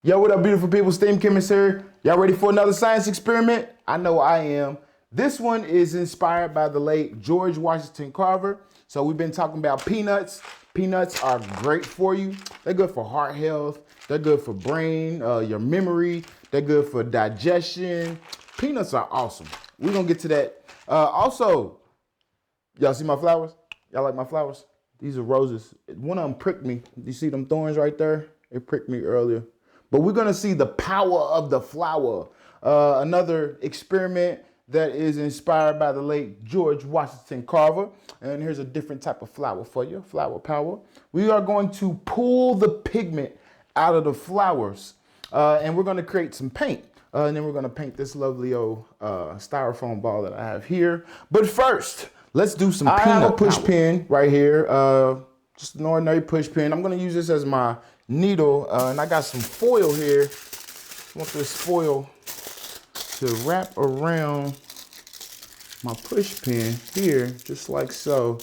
Yo, what up, beautiful people? S.T.E.A.M Chemist here. Y'all ready for another science experiment? I know I am. This one is inspired by the late George Washington Carver. So we've been talking about peanuts. Peanuts are great for you. They're good for heart health. They're good for brain, your memory. They're good for digestion. Peanuts are awesome. We're gonna get to that. Also, y'all see my flowers? Y'all like my flowers? These are roses. One of them pricked me. You see them thorns right there? It pricked me earlier. But we're gonna see the power of the flower. Another experiment that is inspired by the late George Washington Carver. And here's a different type of flower for you, flower power. We are going to pull the pigment out of the flowers. And we're gonna create some paint. And then we're gonna paint this lovely old styrofoam ball that I have here. But first, let's do some peanut. I have a push pin right here, just an ordinary push pin. I'm gonna use this as my needle, and I got some foil here. I want this foil to wrap around my push pin here, just like so.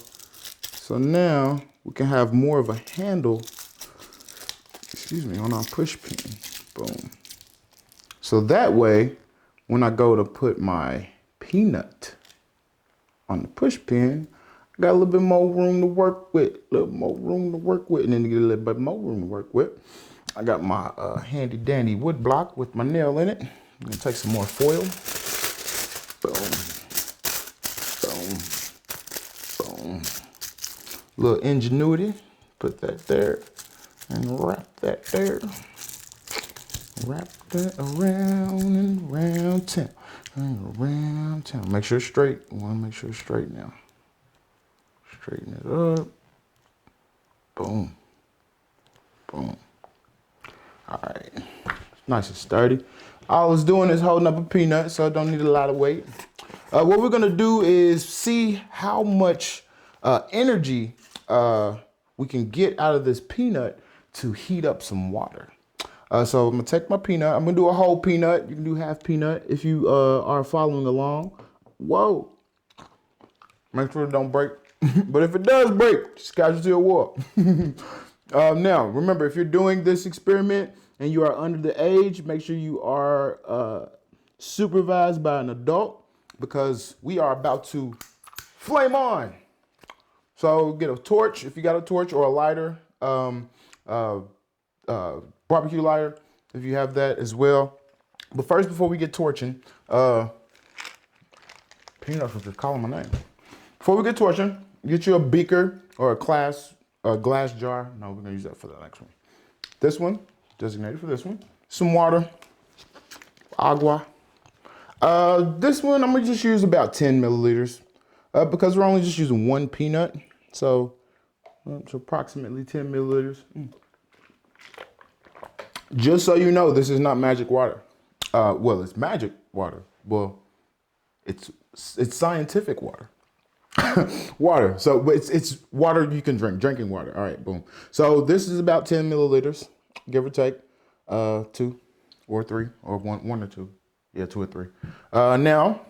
So now we can have more of a handle, on our push pin. Boom. So that way, when I go to put my peanut on the push pin, I got a little bit more room to work with, and then to get a little bit more room to work with, I got my handy dandy wood block with my nail in it. I'm gonna take some more foil. Boom, boom, boom. Little ingenuity, put that there, and wrap that there. Wrap that around and around town, and around town. Make sure it's straight. We wanna make sure it's straight now. Straighten it up. Boom. Boom. All right. Nice and sturdy. All it's doing is holding up a peanut, so I don't need a lot of weight. What we're gonna do is see how much energy we can get out of this peanut to heat up some water. So I'm gonna take my peanut. I'm gonna do a whole peanut. You can do half peanut if you are following along. Whoa. Make sure it don't break. But if it does break, just casualty of war. Now, remember, if you're doing this experiment and you are under the age, make sure you are supervised by an adult because we are about to flame on. So get a torch, if you got a torch, or a lighter, barbecue lighter, if you have that as well. But first, before we get torching, peanuts was just calling my name. Before we get torching, get you a beaker or a glass jar. No, we're gonna use that for the next one. This one, designated for this one. Some water, agua. This one, I'm gonna just use about 10 milliliters because we're only just using one peanut. So it's approximately 10 milliliters. Just so you know, this is not magic water. Well, it's magic water. Well, it's scientific water. Water. So but it's water you can drink, drinking water. All right, boom. So this is about 10 milliliters, give or take, 2 or 3 or one or two. Yeah, 2 or 3. Now,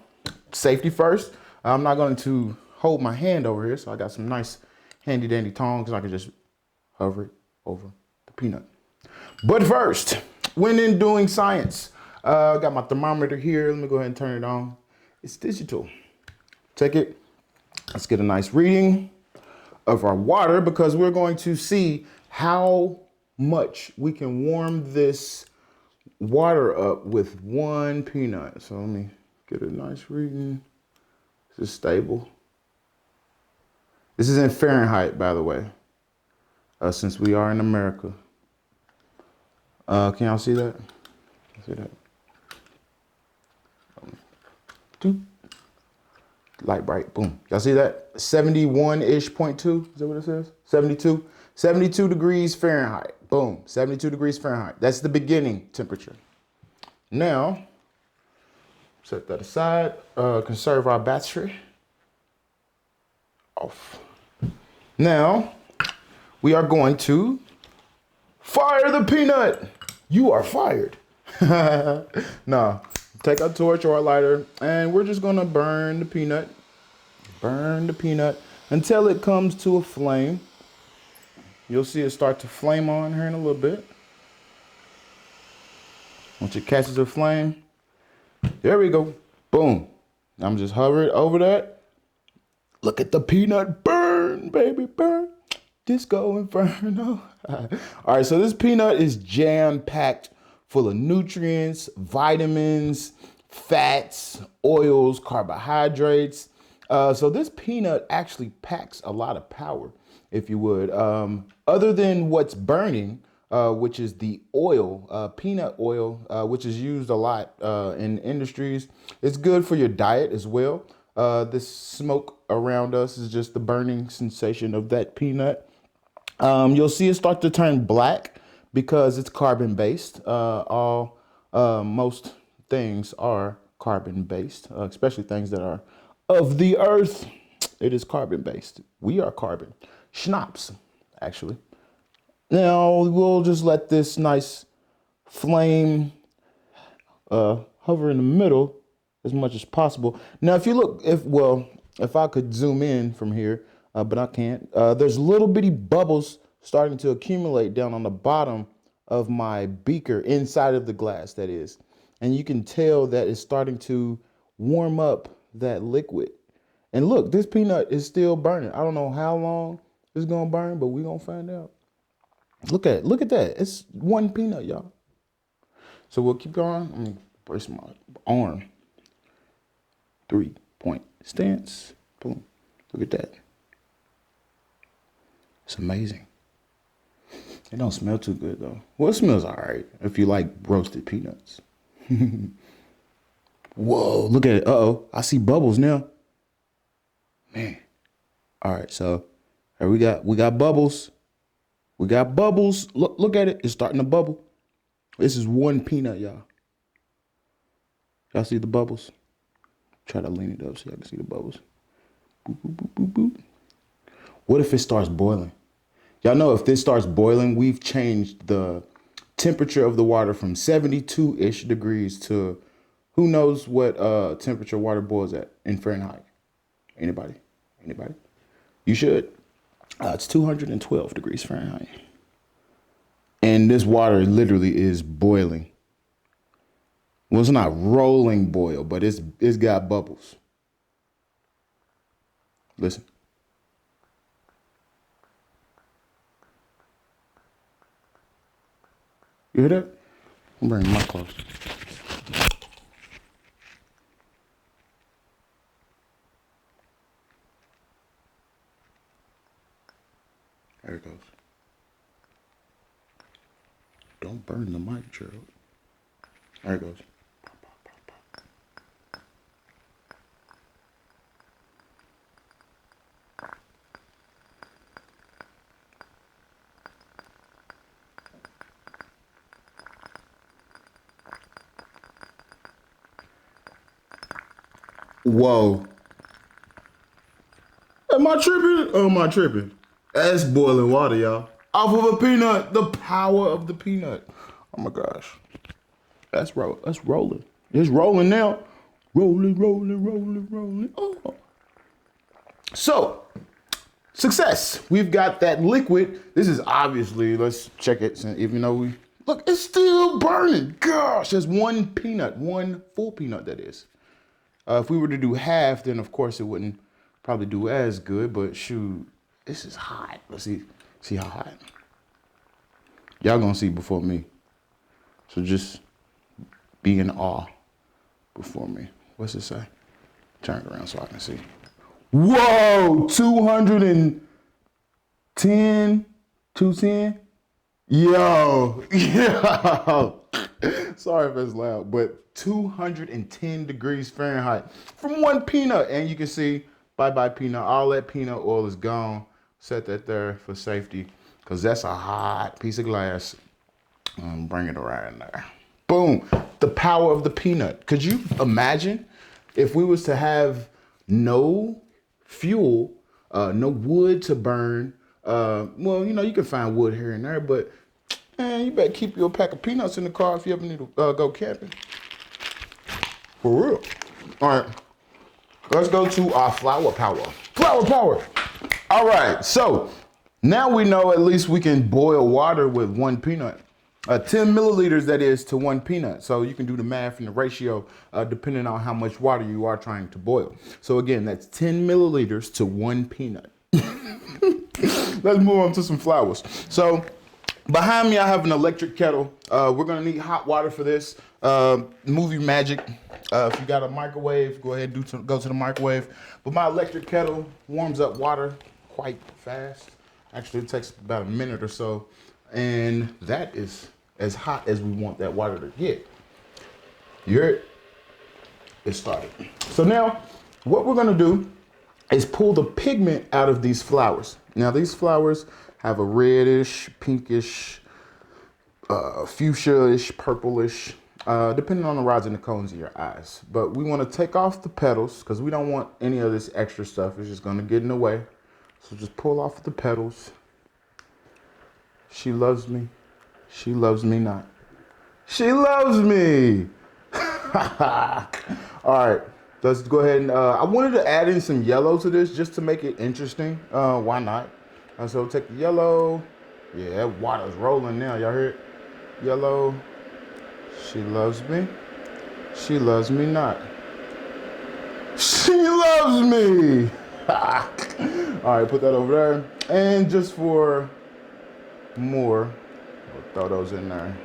safety first. I'm not going to hold my hand over here, so I got some nice handy dandy tongs. I can just hover it over the peanut. But first, when in doing science, I got my thermometer here. Let me go ahead and turn it on. It's digital. Take it. Let's get a nice reading of our water because we're going to see how much we can warm this water up with one peanut. So let me get a nice reading. This is stable. This is in Fahrenheit, by the way, since we are in America. Can y'all see that? See that? Light bright, boom. Y'all see that? 71-ish, 0.2, is that what it says? 72? 72 degrees Fahrenheit, boom, 72 degrees Fahrenheit. That's the beginning temperature. Now, set that aside, conserve our battery. Off. Now, we are going to fire the peanut. You are fired. No. Take a torch or a lighter, and we're just gonna burn the peanut until it comes to a flame. You'll see it start to flame on here in a little bit. Once it catches a flame, there we go. Boom. I'm just hovering over that. Look at the peanut burn, baby, burn. Disco Inferno. All right, so this peanut is jam-packed full of nutrients, vitamins, fats, oils, carbohydrates. So this peanut actually packs a lot of power, if you would. Other than what's burning, which is the oil, peanut oil, which is used a lot in industries. It's good for your diet as well. This smoke around us is just the burning sensation of that peanut. You'll see it start to turn black because it's carbon based. Most things are carbon based, especially things that are of the earth. It is carbon based. We are carbon. Schnapps, actually. Now we'll just let this nice flame hover in the middle as much as possible. Now, if you look, if I could zoom in from here, but I can't. There's little bitty bubbles starting to accumulate down on the bottom of my beaker, inside of the glass, that is. And you can tell that it's starting to warm up that liquid. And look, this peanut is still burning. I don't know how long it's gonna burn, but we're gonna find out. Look at that. It's one peanut, y'all. So we'll keep going. Let me brace my arm. 3-point stance. Boom. Look at that. It's amazing. It don't smell too good though. Well, it smells all right if you like roasted peanuts. Whoa, look at it. Uh-oh, I see bubbles now. Man. All right, so here we got bubbles. We got bubbles. Look at it. It's starting to bubble. This is one peanut, y'all. Y'all see the bubbles? Try to lean it up so y'all can see the bubbles. Boop, boop, boop, boop, boop. What if it starts boiling? Y'all know if this starts boiling, we've changed the temperature of the water from 72-ish degrees to who knows what temperature water boils at in Fahrenheit. Anybody? You should. It's 212 degrees Fahrenheit. And this water literally is boiling. Well, it's not rolling boil, but it's got bubbles. Listen. You hear that? I'm bringing my clothes. There it goes. Don't burn the mic, Gerald. There it goes. Whoa. Am I tripping? Oh, am I tripping? That's boiling water, y'all. Off of a peanut. The power of the peanut. Oh my gosh. That's rolling. It's rolling now. Rolling. Oh. So, success. We've got that liquid. This is obviously, let's check it. Even though look, it's still burning. Gosh, there's one peanut, one full peanut that is. If we were to do half, then of course it wouldn't probably do as good, but shoot, this is hot. Let's see how hot. Y'all gonna see before me. So just be in awe before me. What's it say? Turn it around so I can see. Whoa, 210. Yo. Sorry if it's loud, but 210 degrees Fahrenheit from one peanut. And you can see, bye-bye peanut. All that peanut oil is gone. Set that there for safety because that's a hot piece of glass. Bring it around in there. Boom. The power of the peanut. Could you imagine if we was to have no fuel, no wood to burn? Well, you can find wood here and there, but man, you better keep your pack of peanuts in the car if you ever need to go camping. For real. All right. Let's go to our flour power. Flour power. All right. So now we know at least we can boil water with one peanut. 10 milliliters, that is, to 1 peanut. So you can do the math and the ratio depending on how much water you are trying to boil. So again, that's 10 milliliters to 1 peanut. Let's move on to some flowers. So behind me, I have an electric kettle. We're gonna need hot water for this. Movie magic. If you got a microwave, go ahead and go to the microwave. But my electric kettle warms up water quite fast. Actually, it takes about a minute or so. And that is as hot as we want that water to get. You heard it? It started. So now, what we're gonna do is pull the pigment out of these flowers. Now these flowers have a reddish, pinkish, fuchsia-ish, purplish, depending on the rods and the cones in your eyes. But we want to take off the petals because we don't want any of this extra stuff. It's just going to get in the way. So just pull off the petals. She loves me. She loves me not. She loves me. All right, let's go ahead and, I wanted to add in some yellow to this just to make it interesting. Why not? So take the yellow. Yeah, that water's rolling now. Y'all hear it? Yellow. She loves me. She loves me not. She loves me. All right, put that over there. And just for more, we'll throw those in there.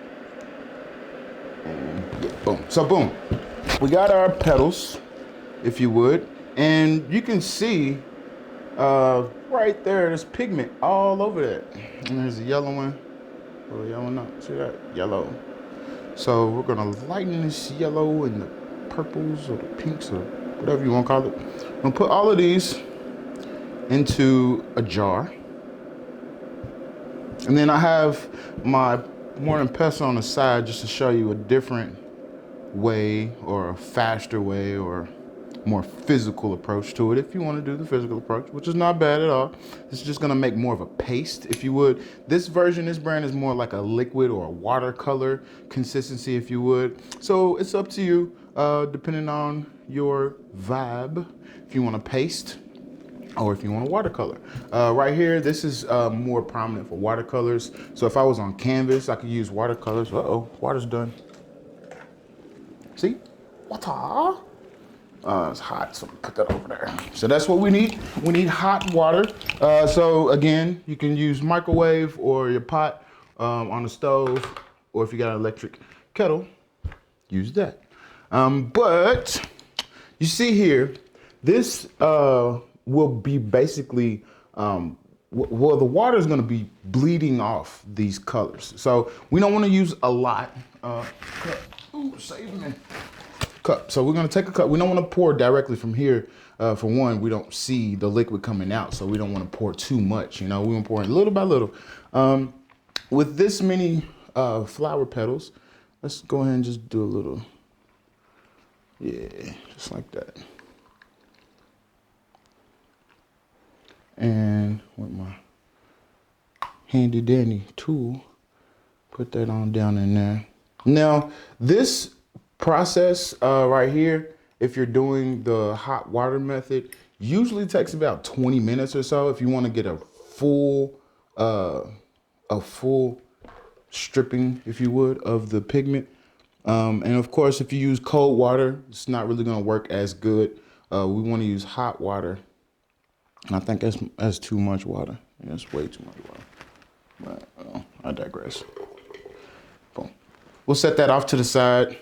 And yeah, boom. So boom, we got our petals, if you would, and you can see right there, there's pigment all over that. And there's a yellow one. Oh, yellow, no, see that? Yellow. So we're gonna lighten this yellow and the purples or the pinks or whatever you want to call it. I'm gonna put all of these into a jar. And then I have my Mortar and pestle on the side just to show you a different way or a faster way or more physical approach to it if you want to do the physical approach, which is not bad at all. It's just going to make more of a paste, if you would. This version, this brand is more like a liquid or a watercolor consistency, if you would. So it's up to you, depending on your vibe, if you want to paste or if you want a watercolor. Right here, this is more prominent for watercolors. So if I was on canvas, I could use watercolors. Uh-oh, water's done. See? Water. It's hot, so put that over there. So that's what we need. We need hot water. So again, you can use microwave or your pot on the stove, or if you got an electric kettle, use that. But you see here, this will be basically, well, the water is going to be bleeding off these colors. So we don't want to use a lot. Ooh, save me. Cup. So we're going to take a cup. We don't want to pour directly from here. For one, we don't see the liquid coming out, so we don't want to pour too much. You know, we want to pour in little by little. With this many flower petals, let's go ahead and just do a little. Yeah, just like that. And with my handy dandy tool, put that on down in there. Now, this process right here, if you're doing the hot water method, usually takes about 20 minutes or so if you want to get a full stripping, if you would, of the pigment. And of course, if you use cold water, it's not really going to work as good. We want to use hot water. And I think that's too much water. That's way too much water. But I digress. Boom. We'll set that off to the side.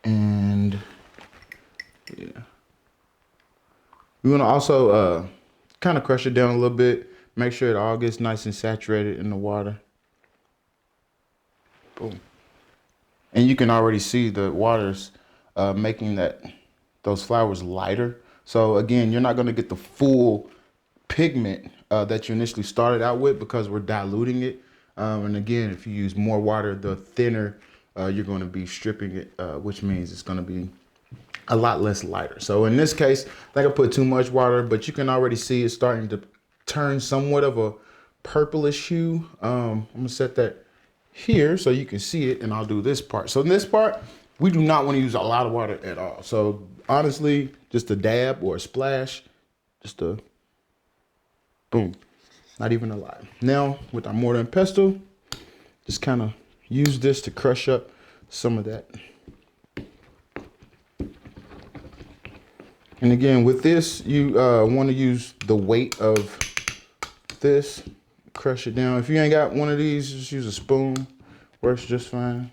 And yeah, we want to also kind of crush it down a little bit. Make sure it all gets nice and saturated in the water. Boom. And you can already see the water's making those flowers lighter. So again, you're not going to get the full pigment that you initially started out with because we're diluting it. And again, if you use more water, the thinner you're going to be stripping it, which means it's going to be a lot less lighter. So in this case, I think I put too much water, but you can already see it's starting to turn somewhat of a purplish hue. I'm going to set that here so you can see it, and I'll do this part. So in this part, we do not want to use a lot of water at all. So honestly, just a dab or a splash, just a boom. Not even a lot. Now with our mortar and pestle, just kind of use this to crush up some of that. And again, with this, you want to use the weight of this, crush it down. If you ain't got one of these, just use a spoon. Works just fine.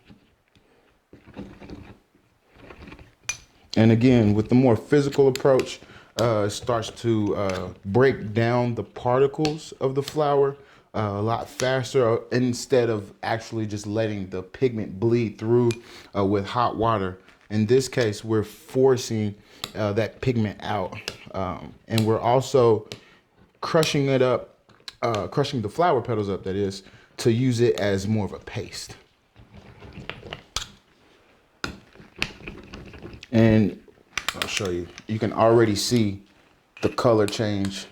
And again, with the more physical approach, it starts to break down the particles of the flour a lot faster instead of actually just letting the pigment bleed through with hot water. In this case, we're forcing that pigment out. And we're also crushing it up, crushing the flour petals up, that is, to use it as more of a paste. And I'll show you. You can already see the color change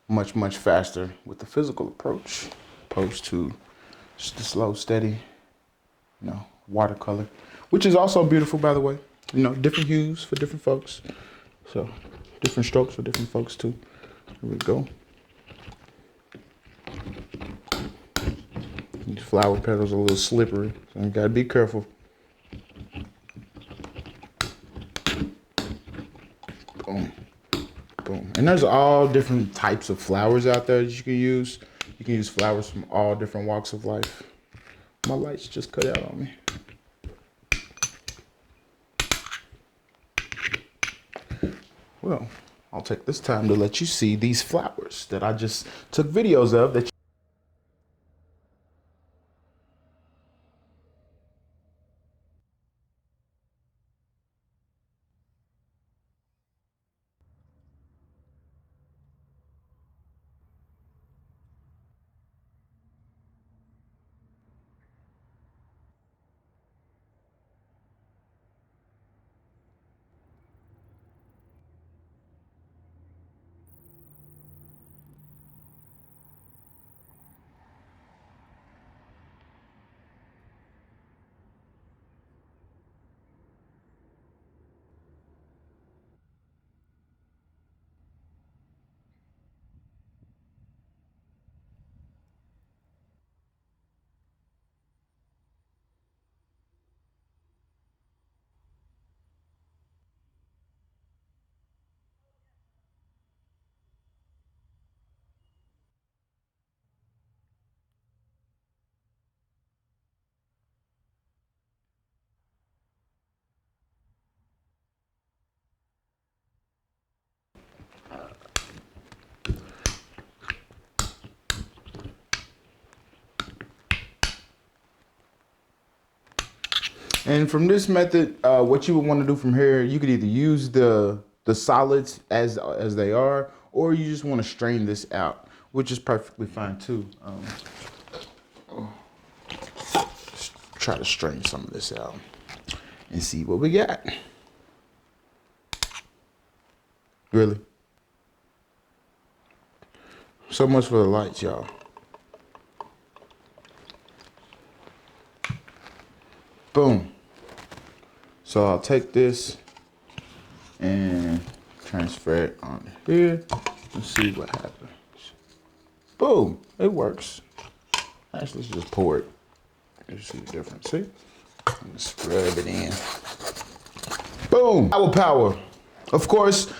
much, much faster with the physical approach, opposed to just the slow, steady, watercolor, which is also beautiful, by the way. Different hues for different folks. So different strokes for different folks too. Here we go. These flower petals are a little slippery, so you gotta be careful. Boom, boom. And there's all different types of flowers out there that you can use. You can use flowers from all different walks of life. My lights just cut out on me. Well, I'll take this time to let you see these flowers that I just took videos of that. And from this method, what you would want to do from here, you could either use the solids as they are, or you just want to strain this out, which is perfectly fine too. Try to strain some of this out and see what we got. Really? So much for the lights, y'all. Boom. So I'll take this and transfer it on here and see what happens. Boom, it works. Actually, let's just pour it. You see the difference, see? Just rub it in. Boom, power. Of course,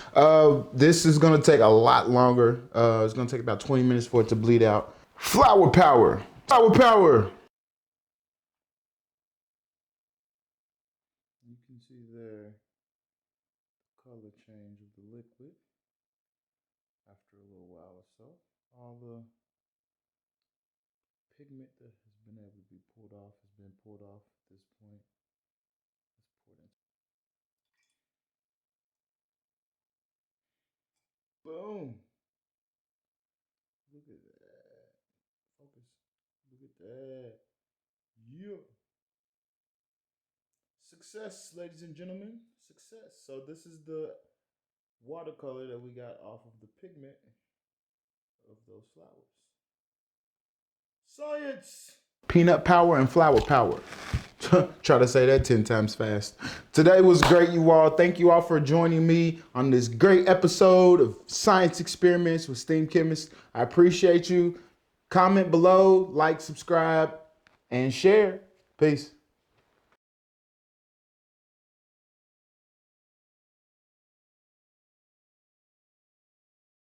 this is gonna take a lot longer. It's gonna take about 20 minutes for it to bleed out. Flower power. You can see there the color change of the liquid after a little while or so. All the pigment that has been able to be pulled off has been pulled off at this point. Let's pour it into. Boom! Look at that. Focus. Look at that. Yeah. Success, ladies and gentlemen. Success. So this is the watercolor that we got off of the pigment of those flowers. Science! Peanut power and flower power. Try to say that 10 times fast. Today was great, you all. Thank you all for joining me on this great episode of Science Experiments with S.T.E.A.M Chemist. I appreciate you. Comment below, like, subscribe, and share. Peace.